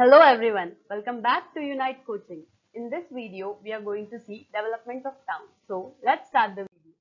Hello everyone, welcome back to Unite Coaching. In this video, we are going to see development of town. So let's start the video.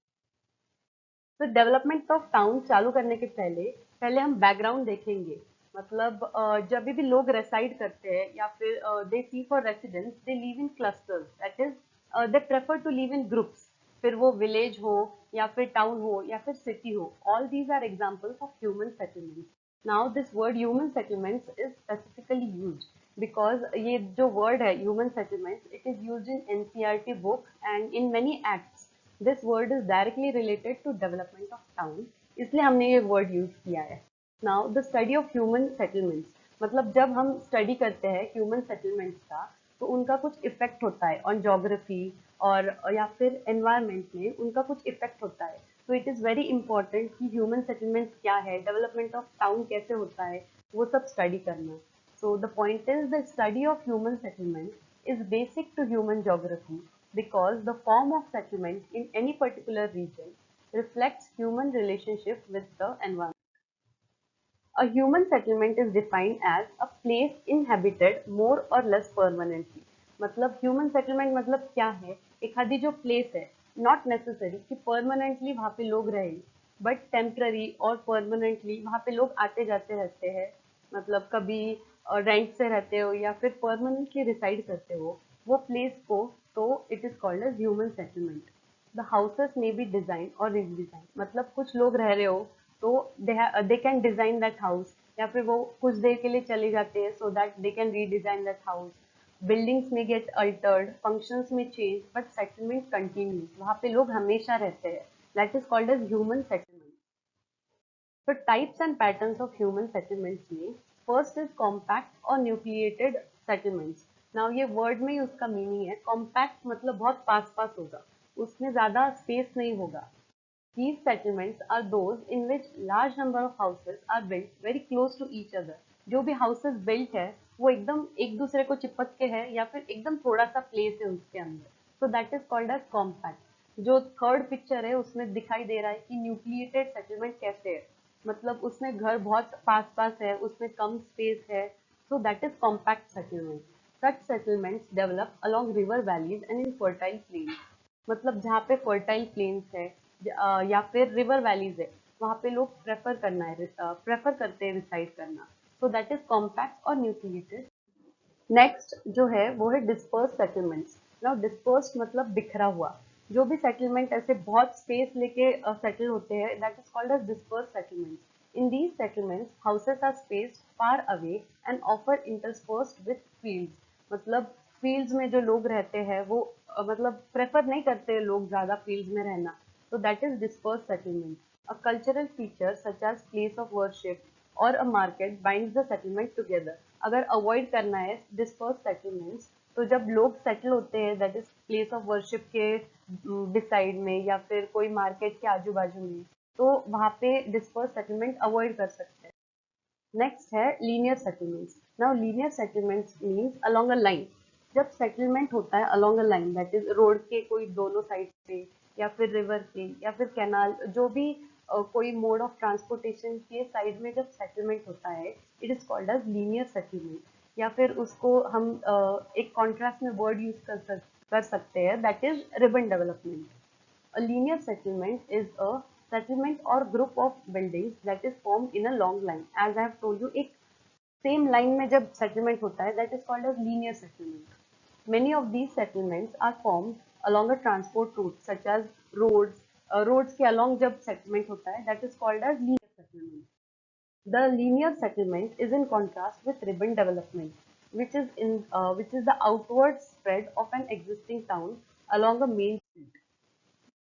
तो development of town चालू करने के पहले हम background देखेंगे। मतलब जब भी लोग रेसाइड करते हैं या फिर they see for residence they live in clusters, that is they prefer to live in groups. फिर वो विलेज हो या फिर टाउन हो या फिर सिटी हो, all these are examples of human settlements. Now this word human settlements is specifically used because ये जो वर्ड है human settlements, it is used in NCERT books and in many acts. This word is directly related to development of town, इसलिए हमने ये word use किया है। Now the study of human settlements, मतलब जब हम स्टडी करते हैं ह्यूमन सेटलमेंट्स का, तो उनका कुछ इफेक्ट होता है ऑन जोग्राफी और या फिर एनवायरमेंट में उनका कुछ इफेक्ट होता है। तो इट इज़ वेरी इंपॉर्टेंट कि ह्यूमन सेटलमेंट्स क्या है, डेवलपमेंट ऑफ टाउन कैसे होता है, वो सब स्टडी करना। So the point is the study of human settlement is basic to human geography because the form of settlement in any particular region reflects human relationship with the environment. A human settlement is defined as a place inhabited more or less permanently. मतलब human settlement मतलब क्या है? एक आधी जो place है, not necessary कि permanently वहाँ पे लोग रहे, but temporary और permanently वहाँ पे लोग आते जाते रहते हैं। मतलब कभी रेंट से रहते हो या फिर परमानेंटली रिसाइड करते हो वो प्लेस को, तो it is called as human settlement. The houses may be design और रीडिजाइन, मतलब कुछ लोग रह रहे हो तो they can design that house, या फिर वो कुछ देर के लिए चले जाते हैं so that they can redesign that house. Buildings में गेट अल्टर्ड, फंक्शंस में चेंज, बट सेटलमेंट कंटिन्यूज, वहाँ पे लोग हमेशा रहते हैं। That is called as human settlement. तो types and patterns of human settlements में फर्स्ट इज कॉम्पैक्ट और न्यूक्लिएटेड सेटलमेंट्स। नाउ ये वर्ड में ही उसका मीनिंग है। कॉम्पैक्ट मतलब बहुत पास पास होगा, उसमें ज्यादा स्पेस नहीं होगा। These settlements are those in which large number of houses are built very close to each other. जो भी houses built है वो एकदम एक दूसरे को चिपक के है या फिर एकदम थोड़ा सा place है उसके अंदर, so that is called as compact. जो थर्ड पिक्चर है उसमें दिखाई दे रहा है कि न्यूक्लिएटेड सेटलमेंट कैसे है, मतलब उसमें घर बहुत पास पास है, उसमें कम स्पेस है, so that is compact settlement. Such settlements develop along river valleys and in fertile plains. मतलब जहाँ पे फर्टाइल प्लेन्स है या फिर रिवर वैलीज है, वहाँ पे लोग प्रेफर करते हैं रिसाइड करना। सो दैट इज कॉम्पैक्ट और न्यूक्लिएटेड। नेक्स्ट जो है वो है डिस्पर्स सेटलमेंट्स। नाउ डिस्पर्स मतलब बिखरा हुआ। जो भी सेटलमेंट ऐसे बहुत स्पेस लेके सेटल होते हैं, that is called as disperse settlements. In these settlements houses are spaced far away and offer interspersed with fields. मतलब फील्ड्स में जो लोग रहते हैं वो मतलब प्रेफर नहीं करते लोग ज्यादा फील्ड्स में रहना, तो that is disperse settlement. A cultural feature such as place of worship और a market binds the settlement together. अगर अवॉइड करना है डिस्पर्स सेटलमेंट्स, तो जब लोग सेटल होते हैं that is place of worship के डिसाइड में या फिर कोई मार्केट के आजू बाजू में, तो वहाँ पे डिस्पर्स सेटलमेंट अवॉइड कर सकते हैं। नेक्स्ट है linear settlements. Now linear settlements means along a line. जब सेटलमेंट होता है along a line, that is road के कोई दोनों साइड पे या फिर रिवर के या फिर कैनाल, जो भी कोई मोड ऑफ ट्रांसपोर्टेशन के साइड में जब सेटलमेंट होता है, it is called as linear settlement. या फिर उसको हम एक कॉन्ट्रास्ट में वर्ड यूज कर सकते हैं, that is ribbon development. A linear settlement is a settlement or group of buildings that is formed in a long line. As I have told you, एक same line में जब settlement होता है, that is called as linear settlement. Many of these settlements are formed along a transport route such as roads. Roads के along जब settlement होता है, that is called as linear settlement. The linear settlement is in contrast with ribbon development, which is the outward spread of an existing town along a main street.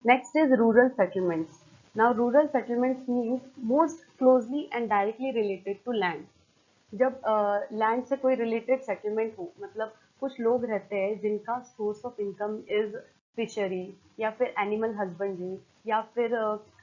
Next is rural settlements. Now, rural settlements means most closely and directly related to land. जब land से कोई related settlement हो, मतलब कुछ लोग रहते हैं जिनका source of income is fishery या फिर एनिमल हस्बेंड्री, या फिर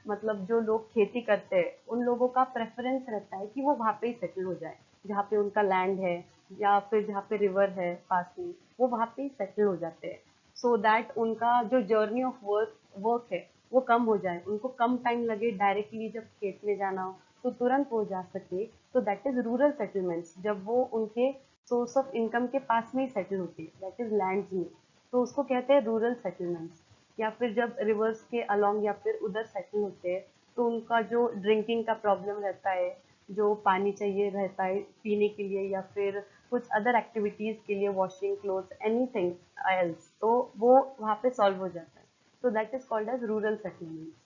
मतलब जो लोग खेती करते हैं उन लोगों का प्रेफरेंस रहता है कि वो वहाँ पे ही सेटल हो जाए, जहाँ पे उनका लैंड है या फिर जहाँ पे रिवर है पास में, वो वहाँ पे ही सेटल हो जाते हैं। सो दैट उनका जो जर्नी ऑफ वर्क है वो कम हो जाए, उनको कम टाइम लगे, डायरेक्टली जब खेत में जाना हो तो तुरंत वो जा सके। तो दैट इज रूरल सेटलमेंट्स, जब वो उनके सोर्स ऑफ इनकम के पास में ही सेटल होती है, दैट इज लैंड्स में, तो उसको कहते हैं रूरल सेटलमेंट्स। या फिर जब रिवर्स के अलोंग या फिर उधर सेटल होते हैं, तो उनका जो ड्रिंकिंग का प्रॉब्लम रहता है, जो पानी चाहिए रहता है पीने के लिए या फिर कुछ अदर एक्टिविटीज के लिए, वॉशिंग क्लोथ्स, एनीथिंग एल्स, तो वो वहाँ पे सॉल्व हो जाता है। So that is called as rural settlements.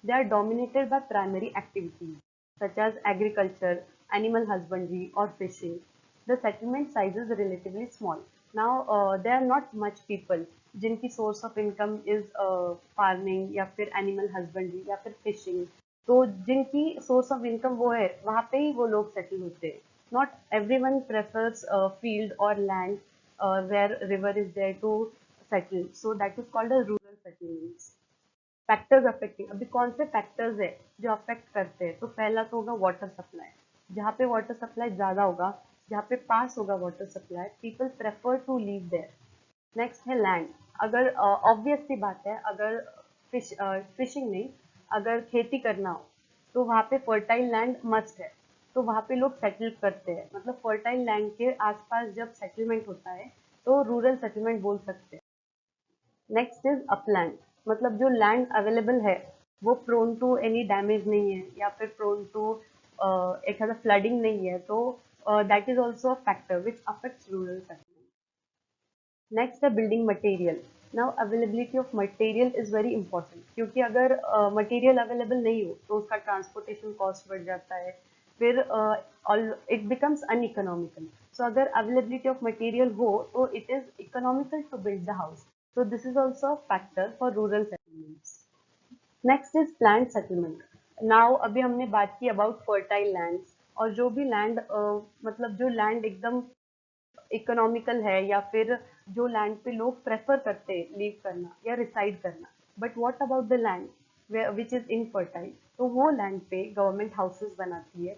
They are dominated by primary activities such as agriculture, animal husbandry, or fishing. The settlement size is relatively small. Now, there are not much people जिनकी source of income is farming या फिर animal husbandry या फिर fishing. तो जिनकी source of income वो है, वहाँ पे ही वो लोग settle होते हैं. Not everyone prefers field or land where river is there to settle. So that is called as rural settlements. Factors affecting, अभी कौन से फैक्टर्स है जो अफेक्ट करते हैं, तो पहला तो होगा वाटर सप्लाई। जहाँ पे वाटर सप्लाई ज़्यादा होगा, जहाँ पे पास होगा water supply, people prefer to leave there. Next है लैंड। अगर ऑब्वियस सी बात है, अगर फिशिंग नहीं, अगर खेती करना हो तो वहाँ पे फर्टाइल लैंड मस्ट है, तो वहाँ पे लोग सेटल करते हैं। मतलब फर्टाइल लैंड के आसपास जब सेटलमेंट होता है तो रूरल सेटलमेंट बोल सकते हैं। नेक्स्ट इज अपलैंड, मतलब जो लैंड अवेलेबल है वो प्रोन टू एनी डैमेज नहीं है या फिर प्रोन टू एक फ्लडिंग नहीं है, तो that is also a factor which affects rural settlement. Next है building material. Now availability of material is very important, क्योंकि अगर मटेरियल अवेलेबल नहीं हो तो उसका ट्रांसपोर्टेशन कॉस्ट बढ़ जाता है, फिर इट बिकम्स अनइकोनॉमिकल। सो अगर अवेलेबिलिटी ऑफ मटेरियल हो तो it is economical to build the house, so this is also a factor for rural settlements. Next is planned settlement. Now अभी हमने बात की about fertile lands, और जो भी लैंड मतलब जो लैंड एकदम इकोनॉमिकल है या फिर जो लैंड पे लोग प्रेफर करते हैं लीव करना या रिसाइड करना, but what about the land which is infertile, तो वो लैंड पे गवर्नमेंट हाउसेस बनाती है,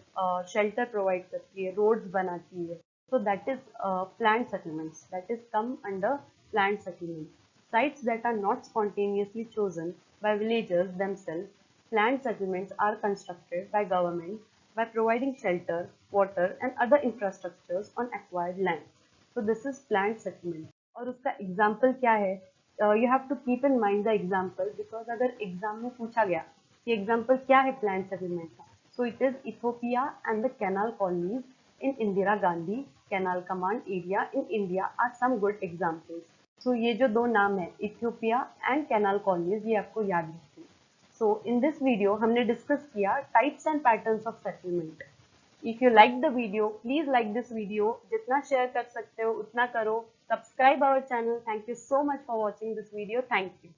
शेल्टर प्रोवाइड करती है, रोड्स बनाती है, so that is planned settlements, that is come under planned settlement. Sites that are not spontaneously chosen by villagers themselves, planned settlements are constructed by government by providing shelter, water and other infrastructures on acquired land. So this is planned settlement. और उसका example क्या है, you have to keep in mind the example, because अगर exam में पूछा गया कि example क्या है प्लान्ड सेटलमेंट का, so it is Ethiopia and the canal colonies in Indira Gandhi canal command area in India are some good examples. So ये जो दो नाम है, इथियोपिया एंड कैनाल कॉलोनीज, ये आपको याद रखना है। सो इन दिस वीडियो हमने डिस्कस किया types and patterns of settlement. If you like the video, please like this video. जितना शेयर कर सकते हो उतना करो. Subscribe our channel. Thank you so much for watching this video. Thank you.